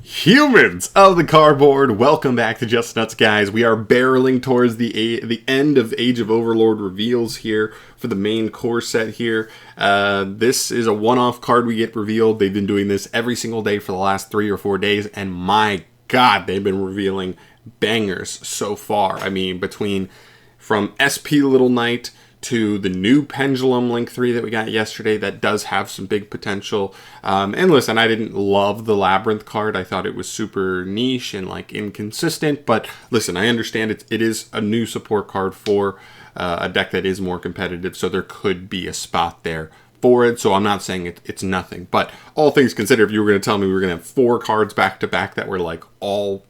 Humans of the cardboard, welcome back to Just Nuts, guys. We are barreling towards the end of Age of Overlord reveals here for the main core set here. This is a one-off card we get revealed. They've been doing this every single day for the last 3 or 4 days, and my god, they've been revealing bangers so far. I mean, from SP Little Knight to the new Pendulum Link 3 that we got yesterday that does have some big potential. And listen, I didn't love the Labyrinth card. I thought it was super niche and like inconsistent. But listen, I understand it is a new support card for a deck that is more competitive. So there could be a spot there for it. So I'm not saying it's nothing. But all things considered, if you were going to tell me we were going to have 4 cards back to back that were like all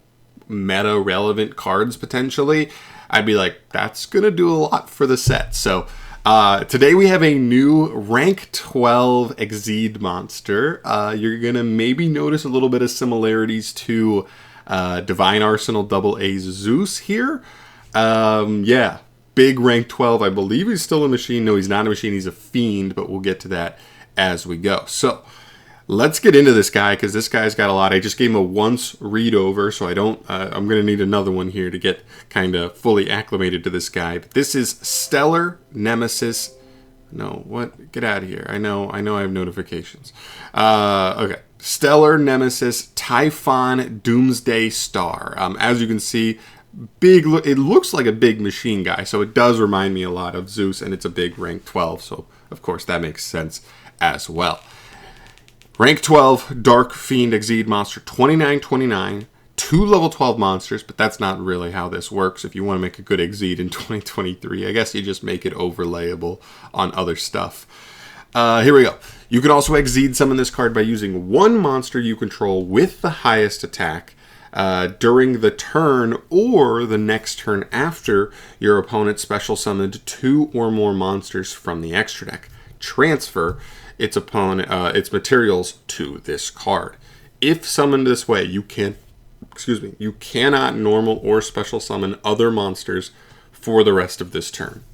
meta relevant cards potentially, I'd be like, that's going to do a lot for the set. So today we have a new rank 12 XYZ monster. You're going to maybe notice a little bit of similarities to Divine Arsenal AA Zeus here. Yeah, big rank 12. I believe he's still a machine. No, he's not a machine. He's a fiend, but we'll get to that as we go. So let's get into this guy, because this guy's got a lot. I just gave him a once read over, so I'm going to need another one here to get kind of fully acclimated to this guy. But this is Stellar Nemesis. No, what? Get out of here. I know I have notifications. Okay. Stellar Nemesis Typhon Doomsday Star. As you can see, it looks like a big machine guy, so it does remind me a lot of Zeus, and it's a big rank 12, so of course that makes sense as well. Rank 12, Dark Fiend XYZ monster, 29/29, 2 level 12 monsters, but that's not really how this works. If you want to make a good XYZ in 2023, I guess you just make it overlayable on other stuff. Here we go. You can also XYZ summon this card by using 1 monster you control with the highest attack during the turn or the next turn after your opponent special summoned 2 or more monsters from the extra deck. Transfer its materials to this card. If summoned this way, you cannot normal or special summon other monsters for the rest of this turn.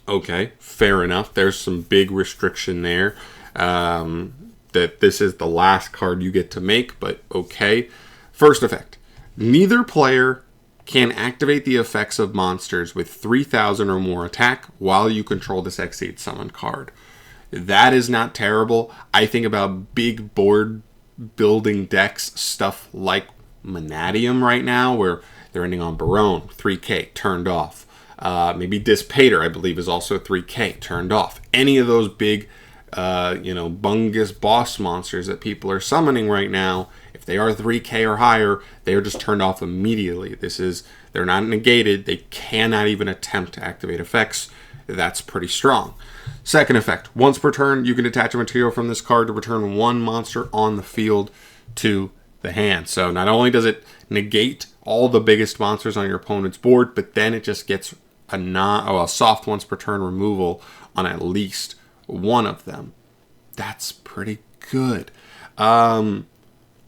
Okay, fair enough. There's some big restriction there. That this is the last card you get to make, but okay. First effect. Neither player can activate the effects of monsters with 3,000 or more attack while you control this XYZ summon card. That is not terrible. I think about big board building decks, stuff like Manadium right now, where they're ending on Barone, 3k, turned off. Maybe Dispater, I believe, is also 3k, turned off. Any of those big, bungus boss monsters that people are summoning right now, if they are 3k or higher, they are just turned off immediately. They're not negated. They cannot even attempt to activate effects. That's pretty strong. Second effect, once per turn, you can attach a material from this card to return 1 monster on the field to the hand. So not only does it negate all the biggest monsters on your opponent's board, but then it just gets a soft once per turn removal on at least 1 of them. That's pretty good. I'm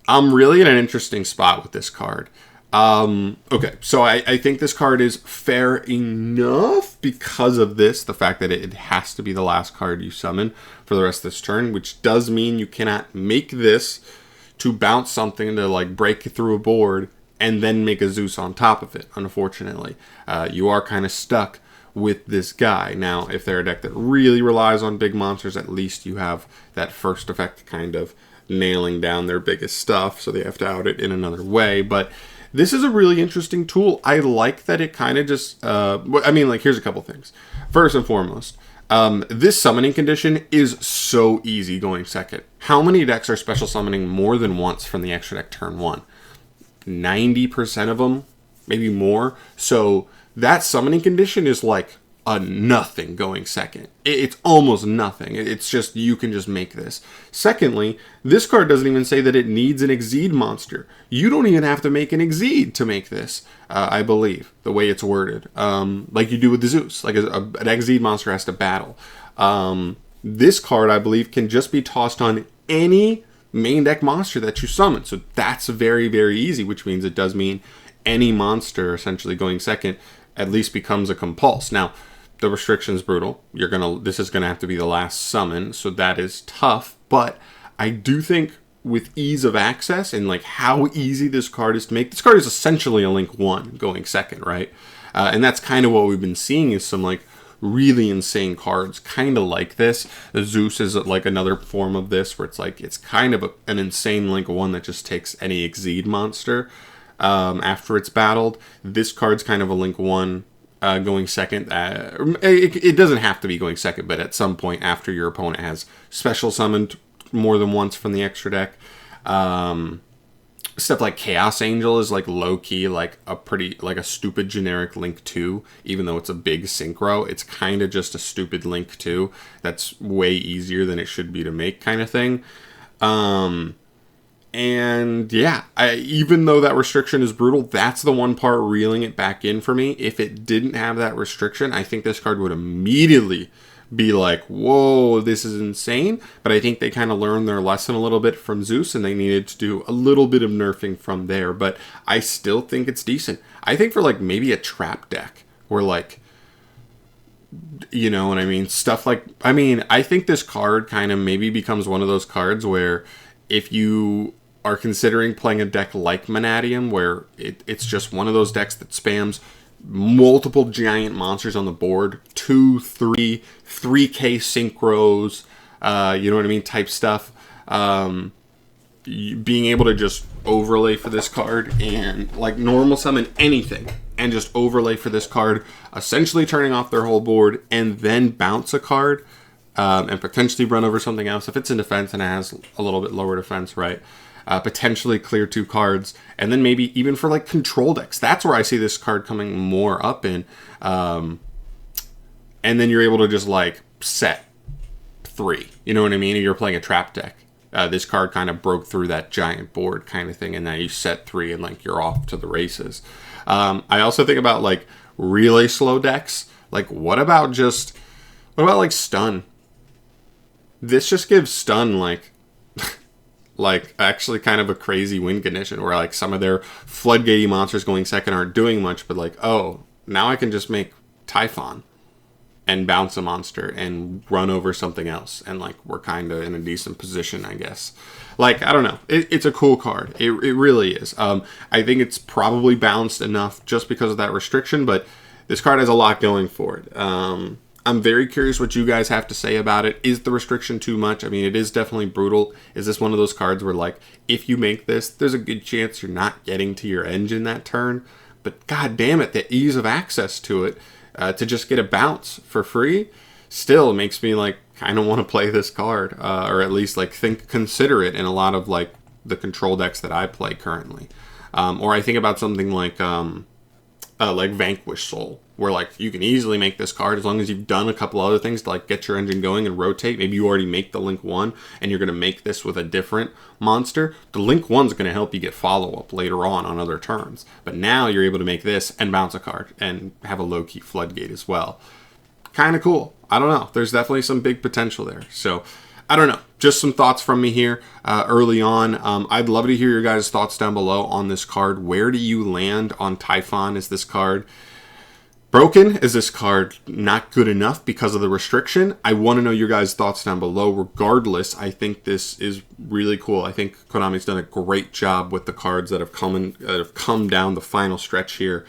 really in an interesting spot with this card. Okay, so I think this card is fair enough because of this, the fact that it has to be the last card you summon for the rest of this turn, which does mean you cannot make this to bounce something to like break through a board and then make a Zeus on top of it, unfortunately. You are kind of stuck with this guy. Now, if they're a deck that really relies on big monsters, at least you have that first effect kind of nailing down their biggest stuff, so they have to out it in another way, but this is a really interesting tool. I like that it kind of just, here's a couple things. First and foremost, this summoning condition is so easy going second. How many decks are special summoning more than once from the extra deck turn 1? 90% of them, maybe more. So that summoning condition is like a nothing going second. It's almost nothing. It's just, you can just make this. Secondly, this card doesn't even say that it needs an XYZ monster. You don't even have to make an XYZ to make this, I believe, the way it's worded. Like you do with the Zeus. Like an XYZ monster has to battle. This card, I believe, can just be tossed on any main deck monster that you summon. So that's very, very easy, which means it does mean any monster essentially going second at least becomes a compulse. Now, the restriction's brutal. This is gonna have to be the last summon, so that is tough. But I do think with ease of access and like how easy this card is to make. This card is essentially a Link 1 going second, right? And that's kind of what we've been seeing is some like really insane cards kind of like this. The Zeus is like another form of this where it's like it's kind of an insane Link 1 that just takes any XYZ monster after it's battled. This card's kind of a Link 1 going second. It doesn't have to be going second, but at some point after your opponent has special summoned more than once from the extra deck. Stuff like Chaos Angel is like low-key like a stupid generic Link 2, even though it's a big synchro. It's kind of just a stupid Link 2 that's way easier than it should be to make kind of thing. And yeah, even though that restriction is brutal, that's the one part reeling it back in for me. If it didn't have that restriction, I think this card would immediately be like, whoa, this is insane. But I think they kind of learned their lesson a little bit from Zeus, and they needed to do a little bit of nerfing from there. But I still think it's decent. I think for like maybe a trap deck where like, you know what I mean? Stuff like, I mean, I think this card kind of maybe becomes one of those cards where if you are considering playing a deck like Manatium, where it's just one of those decks that spams multiple giant monsters on the board, 2, 3, 3K synchros, you know what I mean, type stuff. Being able to just overlay for this card and like normal summon anything and just overlay for this card, essentially turning off their whole board and then bounce a card and potentially run over something else. If it's in defense and it has a little bit lower defense, right? Potentially clear 2 cards, and then maybe even for like control decks. That's where I see this card coming more up in. And then you're able to just like set 3. You know what I mean? You're playing a trap deck. This card kind of broke through that giant board kind of thing, and now you set 3 and like you're off to the races. I also think about like really slow decks. Like what about like stun? This just gives stun like actually kind of a crazy win condition where like some of their floodgatey monsters going second aren't doing much, but like, oh, now I can just make Typhon and bounce a monster and run over something else, and like we're kind of in a decent position, I guess. Like, I don't know, it's a cool card. It really is. I think it's probably balanced enough just because of that restriction, but this card has a lot going for it. I'm very curious what you guys have to say about it. Is the restriction too much? I mean, it is definitely brutal. Is this one of those cards where, like, if you make this, there's a good chance you're not getting to your engine that turn? But god damn it, the ease of access to it, to just get a bounce for free, still makes me, like, kind of want to play this card. Or at least, like, consider it in a lot of, like, the control decks that I play currently. Or I think about something like Vanquish Soul, where like you can easily make this card as long as you've done a couple other things to like get your engine going and rotate. Maybe you already make the Link 1 and you're going to make this with a different monster. The Link 1's going to help you get follow-up later on other turns. But now you're able to make this and bounce a card and have a low-key floodgate as well. Kind of cool. I don't know. There's definitely some big potential there. So I don't know. Just some thoughts from me here early on. I'd love to hear your guys' thoughts down below on this card. Where do you land on Typhon? Is this card broken? Is this card not good enough because of the restriction? I want to know your guys' thoughts down below. Regardless, I think this is really cool. I think Konami's done a great job with the cards that have come down the final stretch here.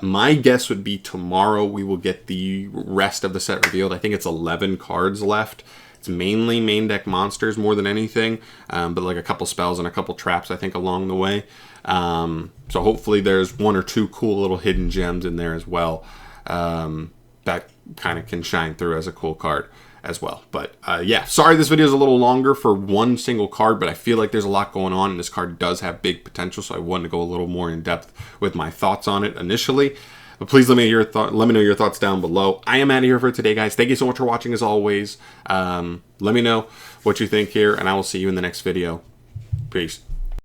My guess would be tomorrow we will get the rest of the set revealed. I think it's 11 cards left. It's mainly main deck monsters more than anything, but like a couple spells and a couple traps, I think, along the way. So hopefully there's 1 or 2 cool little hidden gems in there as well, that kind of can shine through as a cool card as well. But yeah, sorry this video is a little longer for one single card, but I feel like there's a lot going on and this card does have big potential, so I wanted to go a little more in depth with my thoughts on it initially. But please let me know your thoughts down below. I am out of here for today, guys. Thank you so much for watching as always. Let me know what you think here, and I will see you in the next video. Peace.